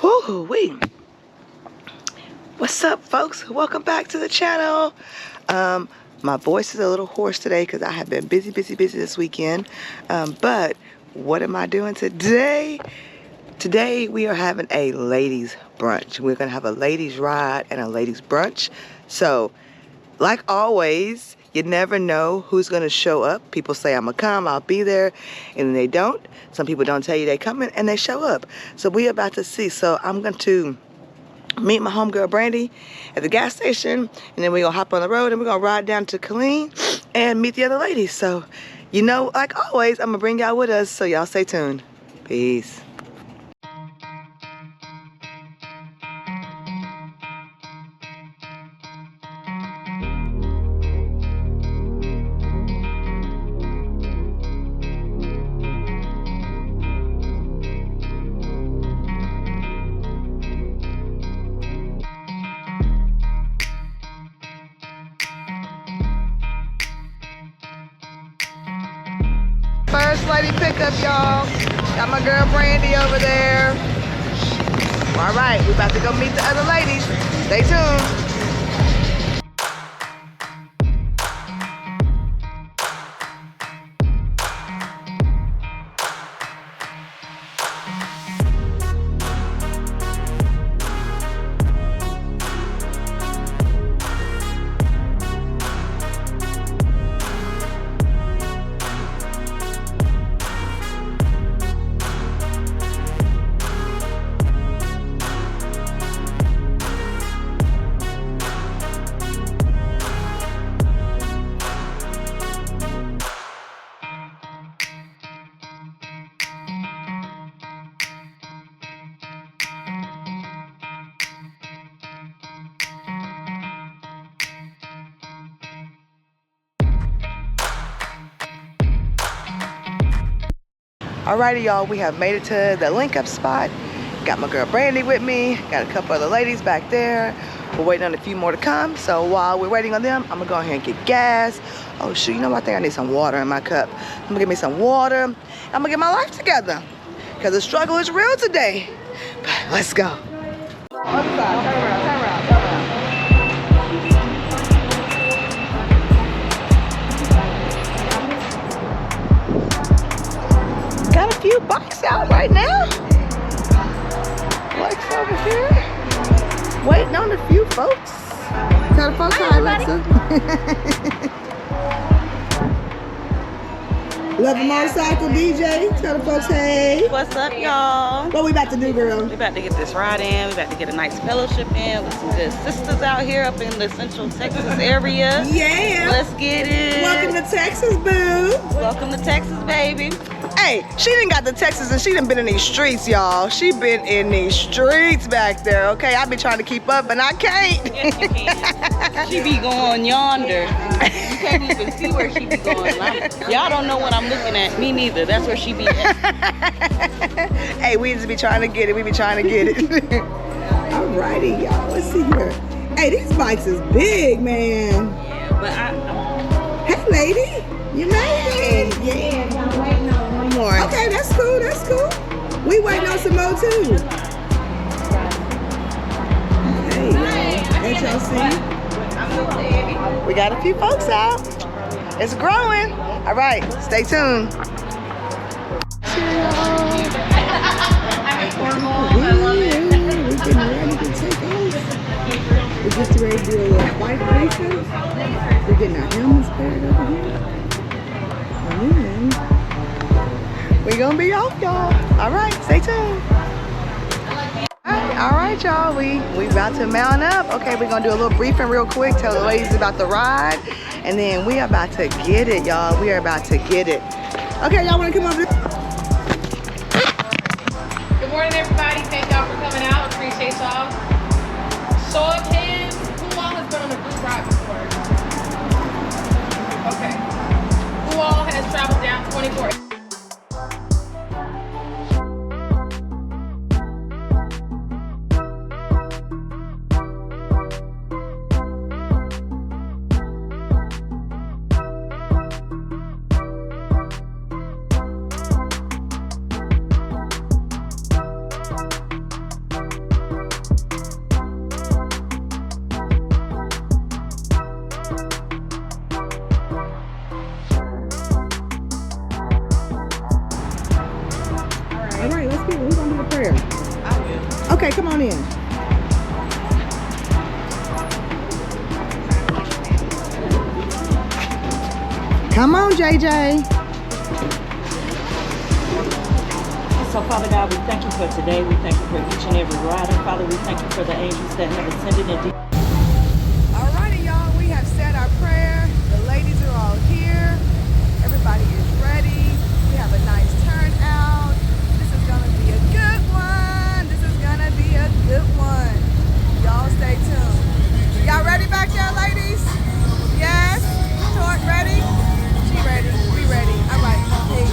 Woo-wee. What's up, folks? Welcome back to the channel. My voice is a little hoarse today because I have been busy this weekend. But what am I doing today? Today we are having a ladies brunch. We're gonna have a ladies ride and a ladies brunch. So, like always, you never know who's gonna show up. People say I'm gonna come, I'll be there, and they don't. Some people don't tell you they coming and they show up. So we about to see. So I'm going to meet my homegirl Brandy at the gas station, and then we're gonna hop on the road and we're gonna ride down to Killeen and meet the other ladies. So, you know, like always, I'm gonna bring y'all with us, so y'all stay tuned. Peace. First lady pickup, y'all. Got my girl Brandy over there. All right, we about to go meet the other ladies. Stay tuned. Alrighty, y'all, we have made it to the link up spot. Got my girl Brandy with me. Got a couple other ladies back there. We're waiting on a few more to come. So while we're waiting on them, I'm gonna go ahead and get gas. Oh shoot, you know what? I think I need some water in my cup. I'm gonna get me some water. I'm gonna get my life together, because the struggle is real today. But let's go. Other side, turn around, turn around, turn around. Got a few bikes out right now. Bikes over here. Waiting on a few folks. Tell the folks hi, Alexa. Love a motorcycle DJ. Tell the folks hey. What's up, y'all? What we about to do, girl? We about to get this ride in. We about to get a nice fellowship in with some good sisters out here up in the Central Texas area. Yeah. Let's get it. Welcome to Texas, boo. Welcome to Texas, baby. Hey, she done got to Texas and she done been in these streets, y'all. She been in these streets back there, okay? I be trying to keep up, and I can't. Yes, you can. She be going yonder. You can't even see where she be going. Y'all don't know what I'm looking at. Me neither. That's where she be at. Hey, we just be trying to get it. We be trying to get it. Alrighty, y'all. Let's see here. Hey, these bikes is big, man. Yeah, but Hey, lady. You made it. Yeah. Okay, that's cool, that's cool. We waiting on some more too. Hey, as y'all see, we got a few folks out. It's growing. All right, stay tuned. We're getting ready to take off. We're just ready to do a little bike racing. We're getting our helmets paired over here. We're gonna be off, y'all. All right, stay tuned. All right, y'all. We about to mount up. Okay, we're gonna do a little briefing real quick. Tell the ladies about the ride, and then we are about to get it, y'all. We are about to get it. Okay, y'all wanna come over? Good morning, everybody. Thank y'all for coming out. Appreciate y'all. Show of hands. Who all has been on a group ride before? Okay. Who all has traveled down 24? prayer? I will. Okay, come on in. Come on, JJ. So, Father God, we thank you for today. We thank you for each and every rider. Father, we thank you for the angels that have ascended and Alrighty, y'all, we have said our prayer. The ladies are all here. Everybody is ready. We have a nice turnout. This is gonna be a good one. This is gonna be a good one. Y'all stay tuned. Y'all ready back there, ladies? Yes? Tort ready? She ready. We ready. All right, peace.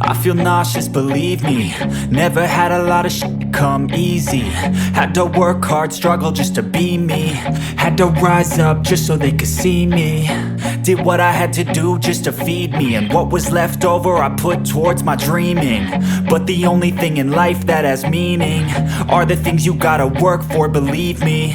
I feel nauseous, believe me. Never had a lot of shit come easy. Had to work hard, struggle just to be me. Had to rise up just so they could see me. Did what I had to do just to feed me. And what was left over I put towards my dreaming. But the only thing in life that has meaning are the things you gotta work for, believe me.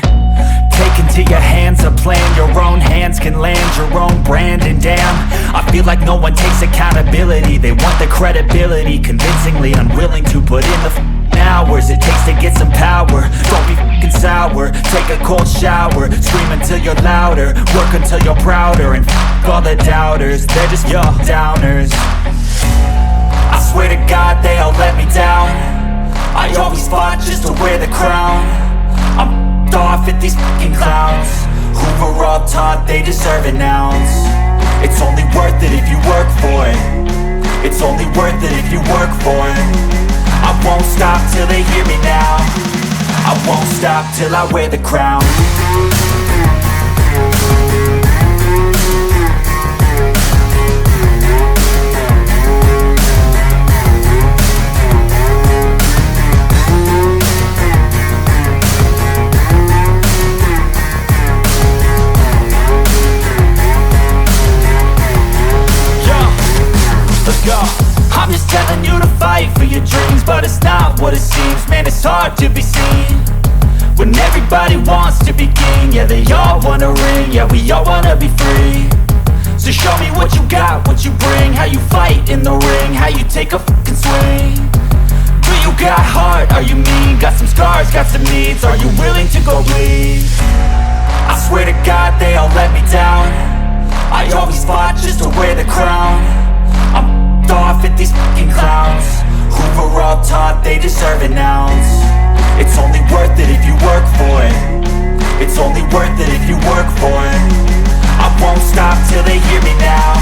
Take into your hands a plan. Your own hands can land your own brand. And damn, I feel like no one takes accountability. They want the credibility, convincingly unwilling to put in the hours it takes to get some power. Don't be f***ing sour. Take a cold shower. Scream until you're louder. Work until you're prouder. And f*** all the doubters, they're just your downers. I swear to God they all let me down. I always fought just to wear the crown. I'm off at these fucking clowns who were all taught they deserve an ounce. It's only worth it if you work for it. It's only worth it if you work for it. I won't stop till they hear me now. I won't stop till I wear the crown. Yo, I'm just telling you to fight for your dreams, but it's not what it seems. Man, it's hard to be seen when everybody wants to be king. Yeah, they all wanna ring, yeah, we all wanna be free. So show me what you got, what you bring, how you fight in the ring, how you take a fucking swing. Do you got heart, are you mean? Got some scars, got some needs, are you willing to go bleed? I swear to God they all let me down. I always fought just to wear the crown. I'm f***ed off at these fucking clowns who were all taught they deserve an ounce. It's only worth it if you work for it. It's only worth it if you work for it. I won't stop till they hear me now.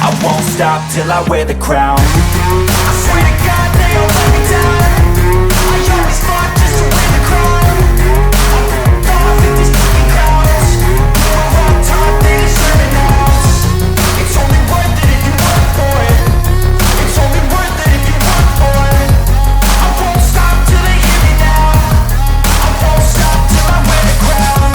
I won't stop till I wear the crown. I swear to God they all let me down. I always fought just to wear the crown. I'm f***ed off at these fucking clowns who were all taught they deserve an ounce. It's only worth it if you work for it. It's only worth it if you work for it. I won't stop till they hear me now. I won't stop till I wear the crown.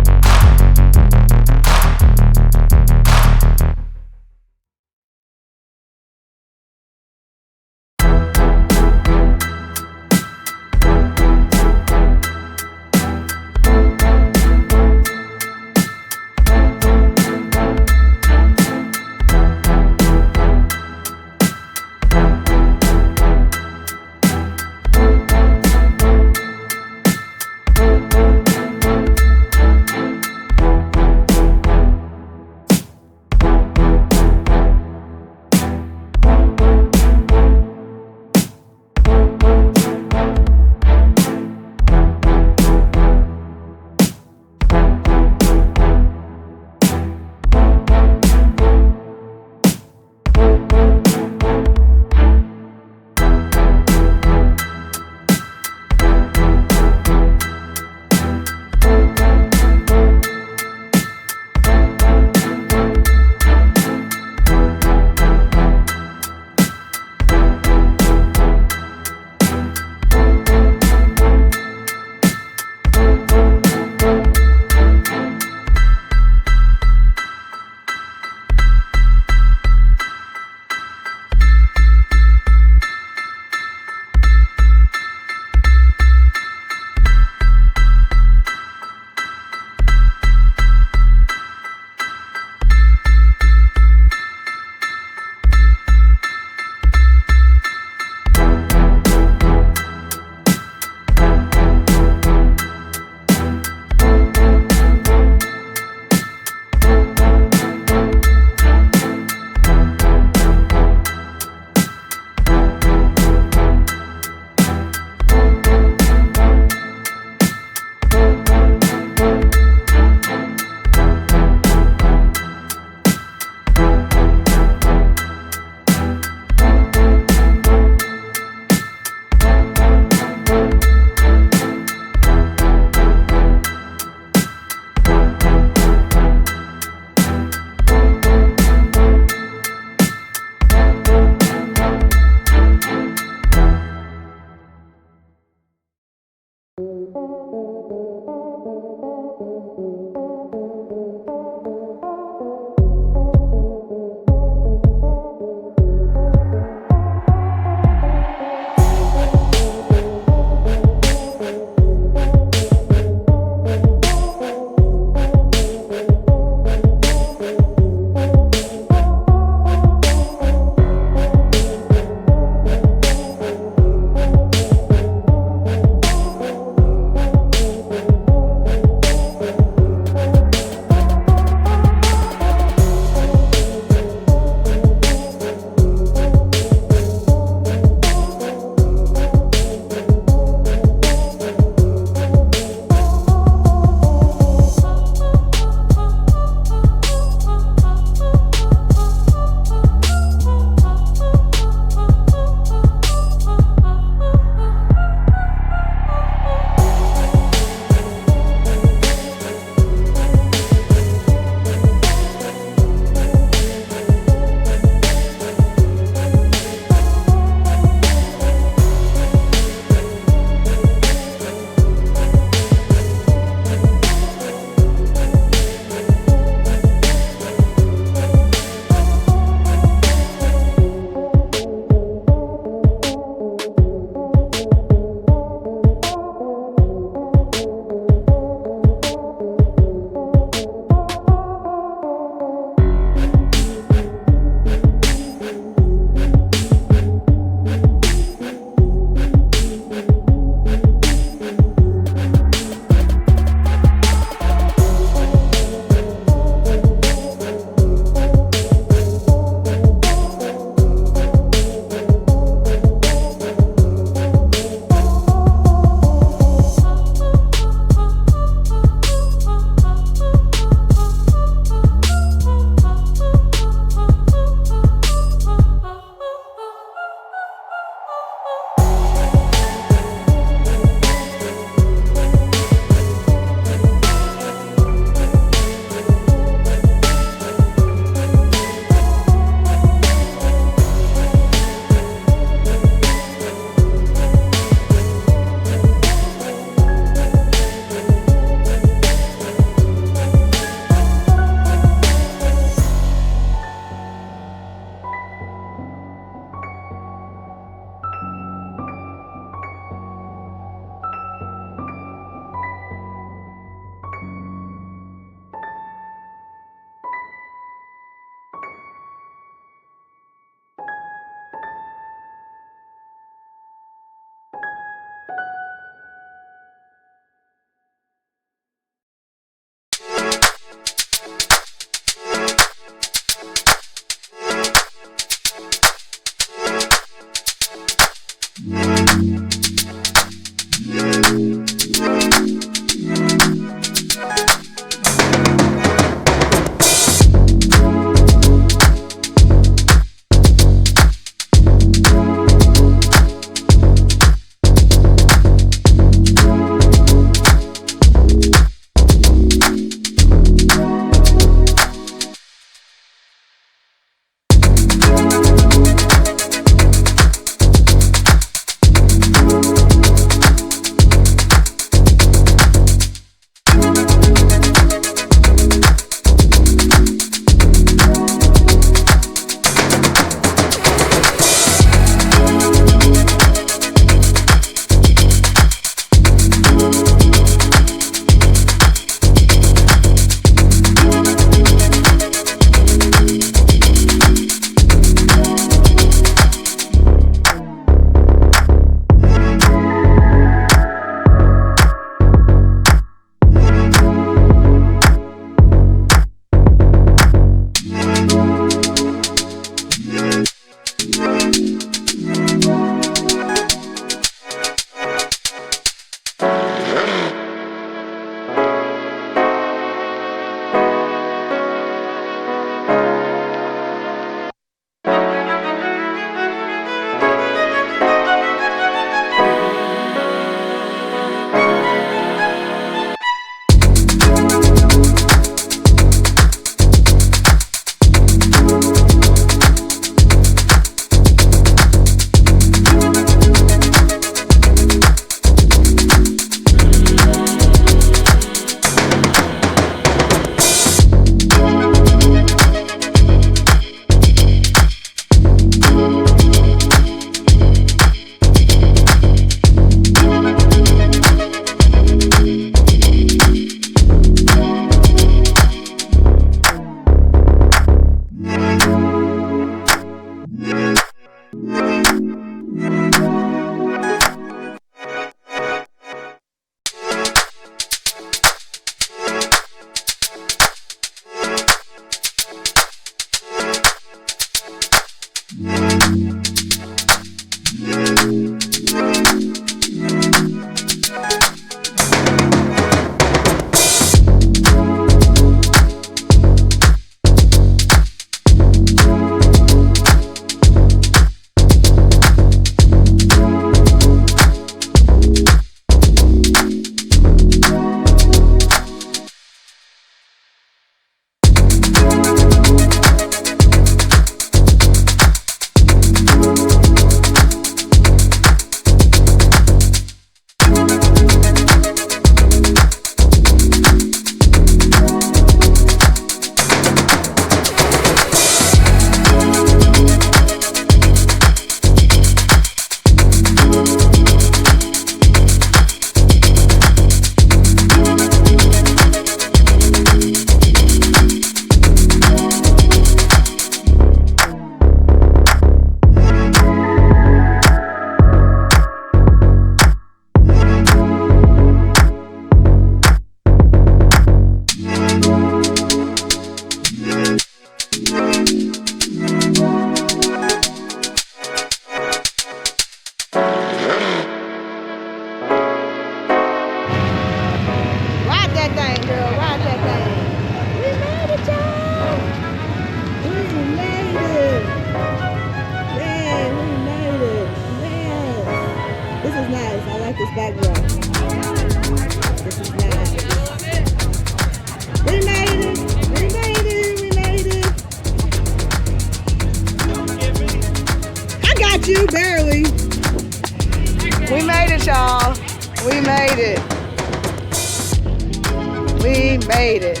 made it.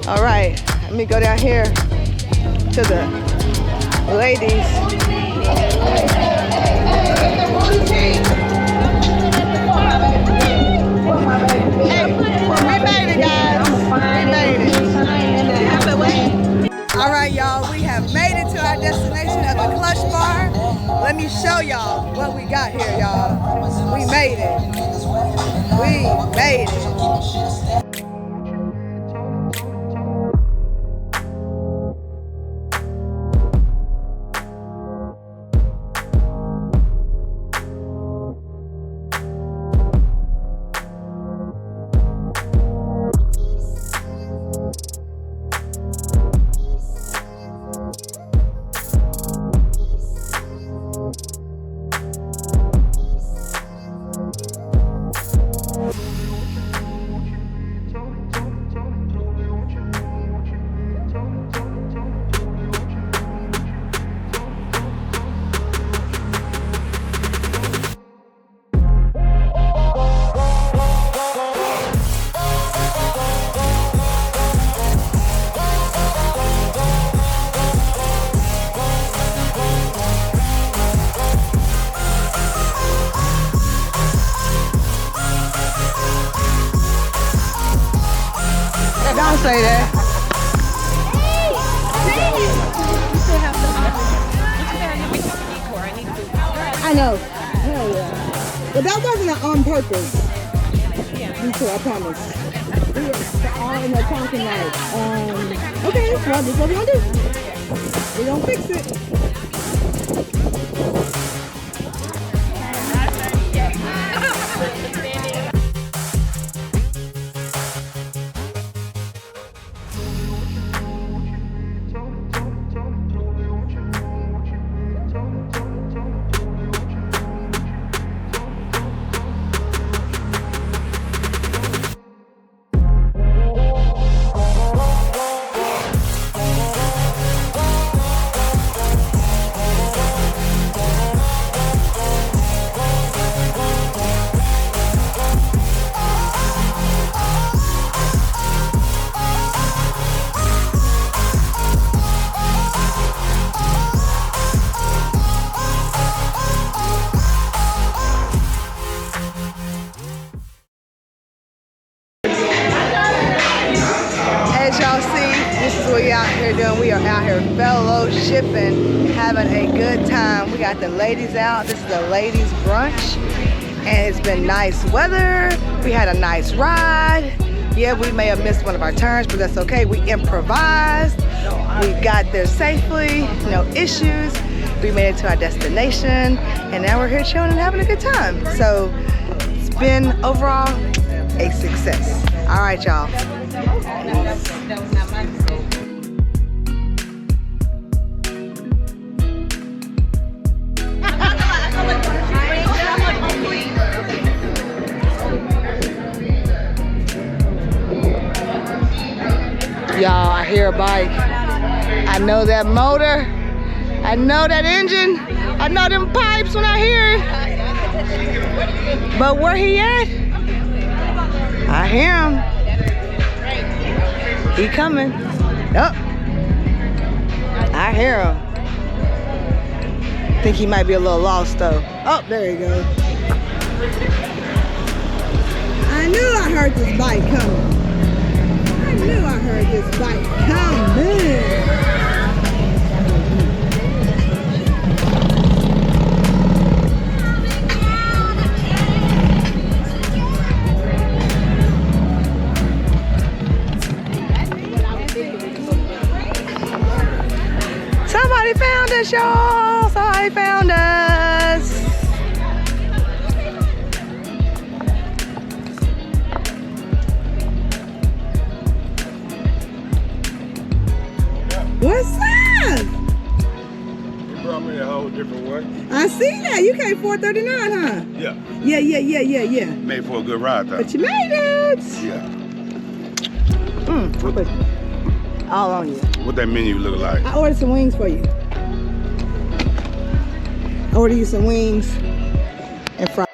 All right, let me go down here to the ladies. Hey, we made it, guys. We made it. All right, y'all, we have made it to our destination of the Clutch Bar. Let me show y'all what we got here, y'all. We made it. We made it. Don't say that. I know. Hell yeah. But that wasn't on purpose. Me too, I promise. We were all in there talking like, okay, well, this is what we're gonna do. We're gonna fix it. As y'all see, this is what we out here doing. We are out here fellowshipping, having a good time. We got the ladies out. This is the ladies brunch, and it's been nice weather. We had a nice ride. Yeah, we may have missed one of our turns, but that's okay. We improvised. We got there safely, no issues. We made it to our destination, and now we're here chilling and having a good time. So it's been overall a success. All right, y'all. Y'all, I hear a bike. I know that motor. I know that engine. I know them pipes when I hear it. But where he at? I hear him. He coming. Oh. I hear him. Think he might be a little lost though. Oh, there he goes. I knew I heard this bike coming. I knew I heard this bike coming. Somebody found us, y'all. Somebody found us. What's up? You brought me a whole different way. I see that. You came 439, huh? Yeah. Yeah. Made for a good ride though. But you made it. Yeah. I put all on you. What that menu look like? I ordered some wings for you. I ordered you some wings and fries.